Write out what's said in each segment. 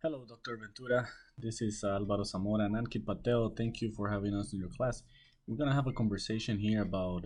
Hello, Dr. Ventura. This is Alvaro Zamora and Ankit Patel. Thank you for having us in your class. We're going to have a conversation here about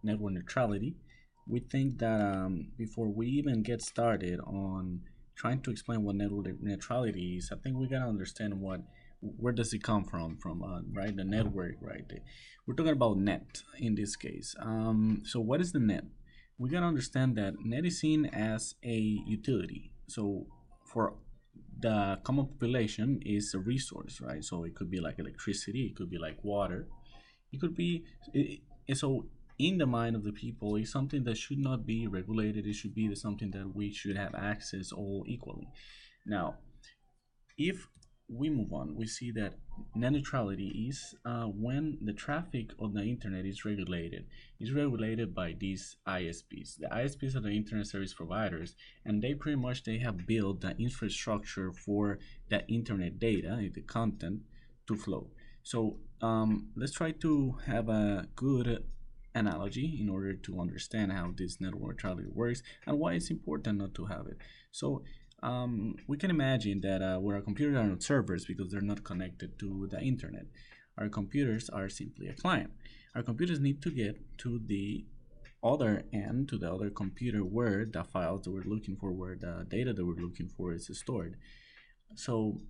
network neutrality. We think that before we even get started on trying to explain what network neutrality is, I think we got to understand where does it come from, right? The network, right? We're talking about net in this case. So what is the net? We got to understand that net is seen as a utility. So for the common population is a resource, right? So it could be like electricity, it could be like water, it could be so in the mind of the people it's something that should not be regulated. It should be something that we should have access all equally. Now, if we move on, we see that net neutrality is when the traffic on the internet is regulated. It's regulated by these ISPs. The ISPs are the internet service providers, and they have built the infrastructure for the internet data, the content, to flow. So let's try to have a good analogy in order to understand how this network neutrality works and why it's important not to have it. So we can imagine that where our computers are not servers because they're not connected to the internet. Our computers are simply a client. Our computers need to get to the other end, to the other computer where the files that we're looking for, where the data that we're looking for is stored. So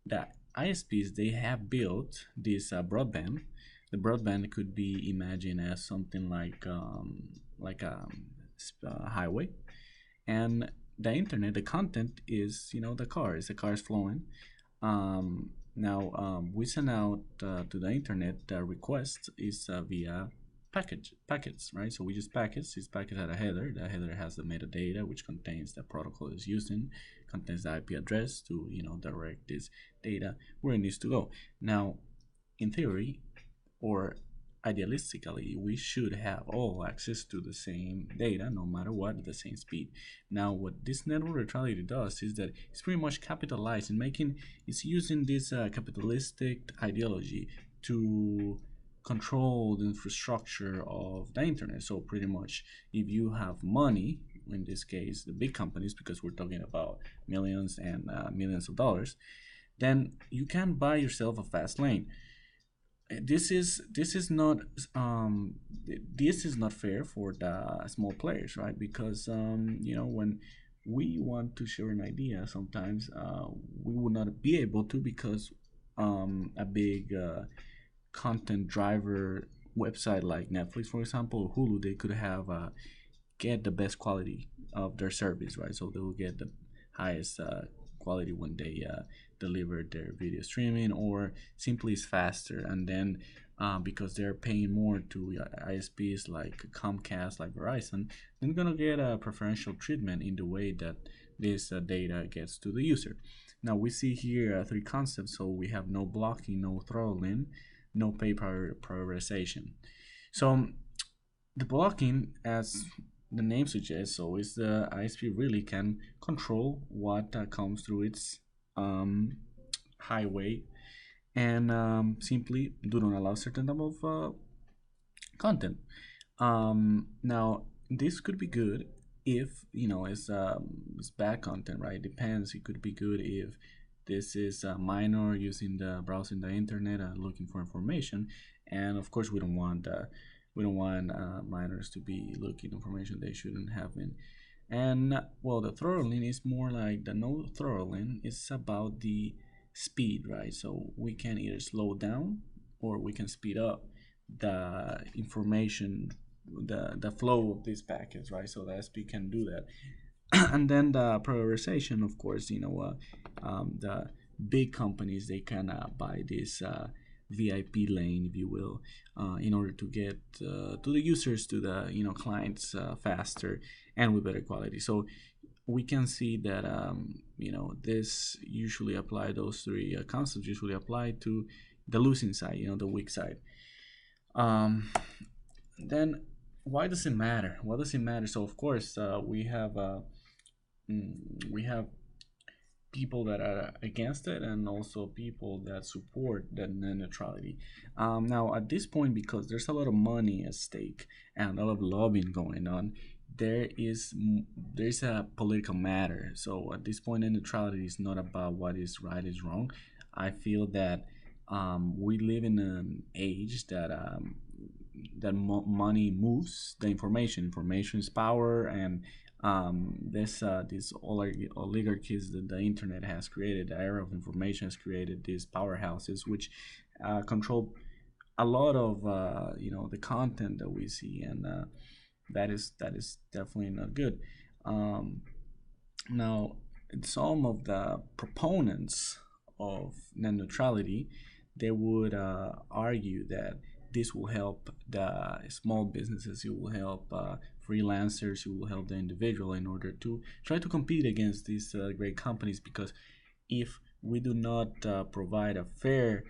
the ISPs, they have built this broadband. The broadband could be imagined as something like a highway, and the internet, the content is the car is flowing. Now we send out to the internet the request is via packets, right? So we use packets. This packet had a header. The header has the metadata, which contains the protocol is using, contains the IP address to direct this data where it needs to go. Now, in theory, or idealistically, we should have all access to the same data, no matter what, at the same speed. Now, what this network neutrality does is that it's pretty much capitalized in it's using this capitalistic ideology to control the infrastructure of the internet. So pretty much, if you have money, in this case, the big companies, because we're talking about millions and millions of dollars, then you can buy yourself a fast lane. This is not fair for the small players, right? Because when we want to share an idea, sometimes we would not be able to because a big content driver website like Netflix, for example, or Hulu, they could have get the best quality of their service, right? So they will get the highest quality when they deliver their video streaming, or simply is faster. And then because they're paying more to ISPs like Comcast, like Verizon, they're gonna get a preferential treatment in the way that this data gets to the user. Now we see here three concepts. So we have no blocking, no throttling, no pay prioritization. So the blocking, as the name suggests, so is the ISP really can control what comes through its highway, and simply do not allow certain type of content. Now this could be good if it's bad content, right? Depends. It could be good if this is a minor using the browsing the internet and looking for information, and of course we don't want minors to be looking information they shouldn't have been. And well, the throttling is more like the no throttling is about the speed, right? So we can either slow down or we can speed up the information, the flow of these packets, right? So the SP can do that. And then the prioritization, of course, the big companies, they can buy this VIP lane, if you will, in order to get to the users, to the clients faster and with better quality. So we can see that this usually apply, those three concepts usually apply to the losing side, the weak side. Then why does it matter? What does it matter? So of course we have people that are against it and also people that support the net neutrality. Now, at this point, because there's a lot of money at stake and a lot of lobbying going on, there's a political matter. So at this point, neutrality is not about what is right is wrong. I feel that we live in an age that money moves the information. Information is power, and these oligarchies that the internet has created, the era of information has created these powerhouses which control a lot of the content that we see, and that is definitely not good. Um, Now, some of the proponents of net neutrality, they would argue that this will help the small businesses, it will help freelancers, it will help the individual in order to try to compete against these great companies. Because if we do not provide a fair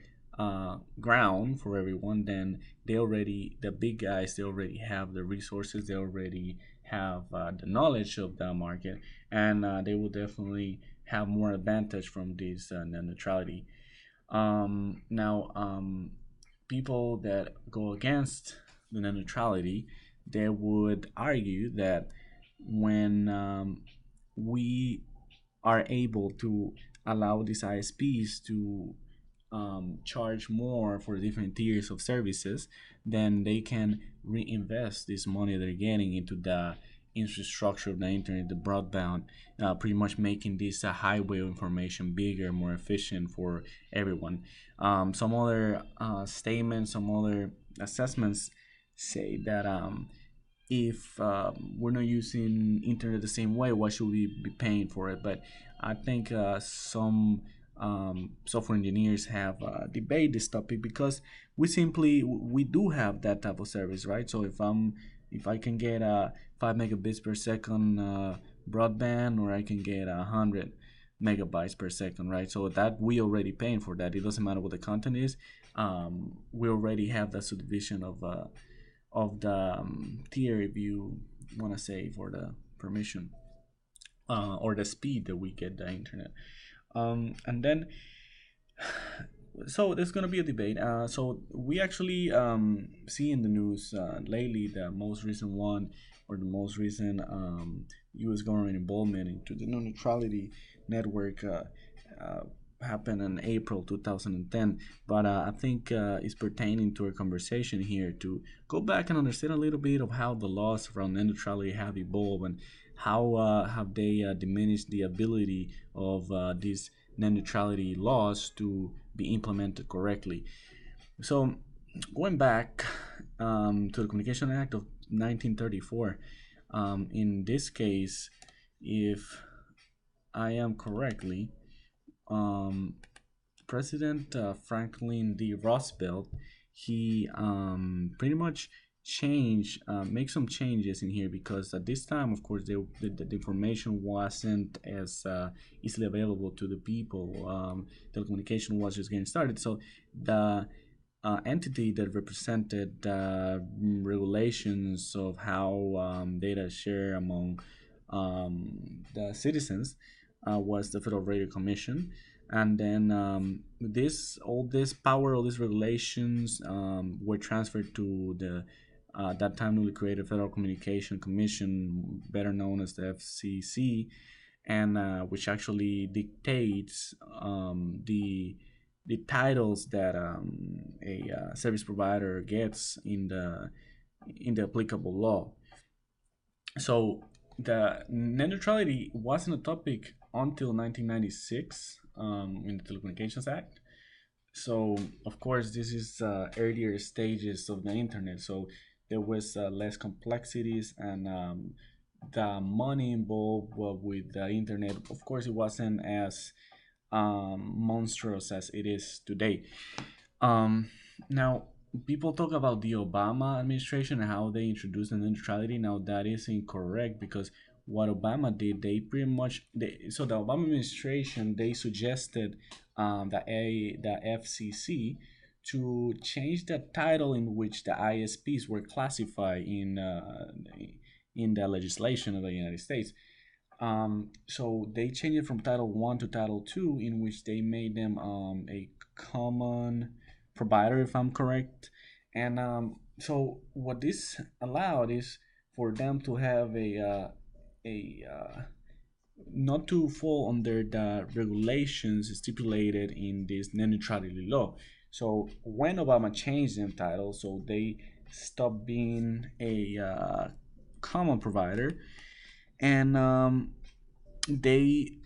ground for everyone, then the big guys, they already have the resources, they already have the knowledge of the market, and they will definitely have more advantage from this net neutrality. Now, people that go against the net neutrality, they would argue that when we are able to allow these ISPs to charge more for different tiers of services, then they can reinvest this money they're getting into the infrastructure of the internet, the broadband, pretty much making this a highway of information bigger, more efficient for everyone. Some other statements, some other assessments say that if we're not using internet the same way, why should we be paying for it? But I think some software engineers have debated this topic, because we do have that type of service, right? So if I can get 5 megabits per second broadband, or I can get 100 megabytes per second, right? So that we already paying for that. It doesn't matter what the content is. We already have that subdivision of the tier, if you want to say, for the permission or the speed that we get the internet. And then, so there's going to be a debate. So we actually see in the news lately, the most recent one, or the most recent U.S. government involvement into the neutrality network uh, happened in April 2010. But I think it's pertaining to our conversation here to go back and understand a little bit of how the laws around net neutrality have evolved, and how have they diminished the ability of these net neutrality laws to be implemented correctly. So, going back to the Communication Act of 1934, in this case, if I am correctly, um, President Franklin D. Roosevelt, he pretty much make some changes in here, because at this time, of course, the information wasn't as easily available to the people. Telecommunication was just getting started, so the entity that represented regulations of how data share among the citizens was the Federal Radio Commission. And then all this power, all these regulations were transferred to the that time newly created Federal Communication Commission, better known as the FCC, and which actually dictates the titles that a service provider gets in the applicable law. So the net neutrality wasn't a topic until 1996 in the Telecommunications Act. So of course, this is earlier stages of the internet. So there was less complexities, and the money involved with the internet. Of course, it wasn't as monstrous as it is today. Um, Now, people talk about the Obama administration and how they introduced the neutrality. Now, that is incorrect, because what Obama did, they pretty much so the Obama administration, they suggested the FCC to change the title in which the ISPs were classified in the legislation of the United States. So they changed it from Title One to Title Two, in which they made them a common provider, if I'm correct. And so what this allowed is for them to have a not to fall under the regulations stipulated in this net neutrality law. So when Obama changed the title, so they stopped being a common provider, and they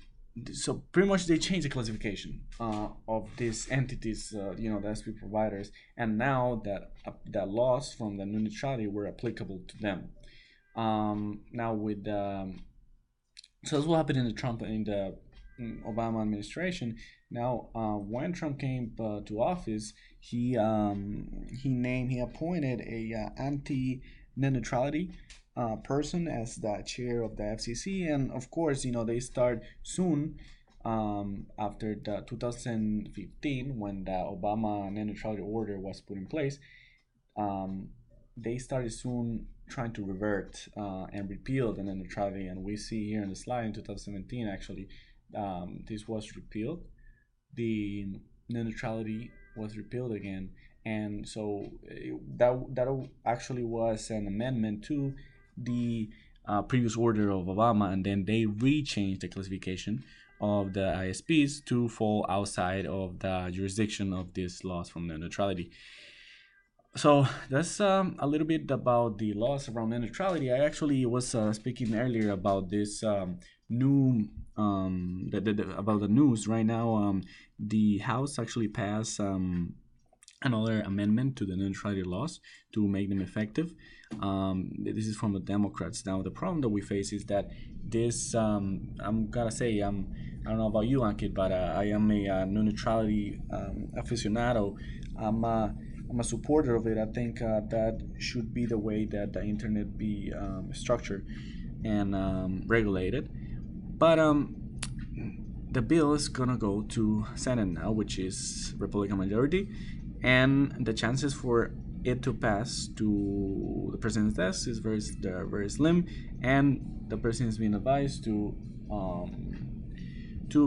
so pretty much they changed the classification of these entities, the SP providers, and now that laws from the net neutrality were applicable to them. Now with so that's what happened in the Obama administration. Now, when Trump came to office, he appointed a anti net neutrality person as the chair of the FCC, and of course, they start soon after the 2015 when the Obama net neutrality order was put in place. Um, they started soon trying to revert and repeal the net neutrality, and we see here in the slide in 2017 actually this was repealed. The net neutrality was repealed again, and so that actually was an amendment to the previous order of Obama, and then they re-changed the classification of the ISPs to fall outside of the jurisdiction of these laws from net neutrality. So that's a little bit about the laws around net neutrality. I actually was speaking earlier about this new about the news right now. The House actually passed another amendment to the net neutrality laws to make them effective. This is from the Democrats. Now the problem that we face is that this I'm gotta say I don't know about you, Ankit, but I am a net neutrality aficionado. I'm a supporter of it. I think that should be the way that the internet be structured and regulated. But the bill is gonna go to Senate now, which is Republican majority, and the chances for it to pass to the president's desk is very slim, and the president is being advised to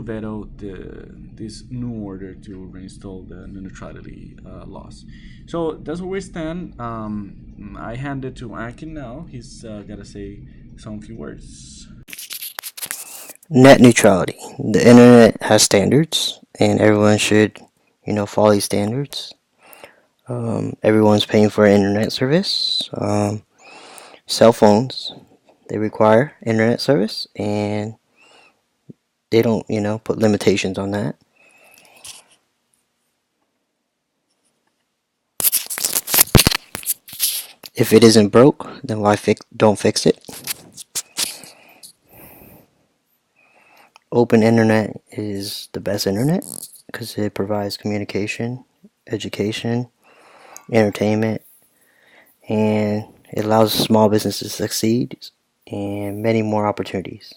veto this new order to reinstall the neutrality laws. So that's where we stand. I hand it to Akin now. He's got to say some few words. Net neutrality. The internet has standards, and everyone should, follow these standards. Everyone's paying for an internet service. Cell phones, they require internet service, and they don't, put limitations on that. If it isn't broke, then don't fix it. Open internet is the best internet because it provides communication, education, entertainment, and it allows small businesses to succeed and many more opportunities.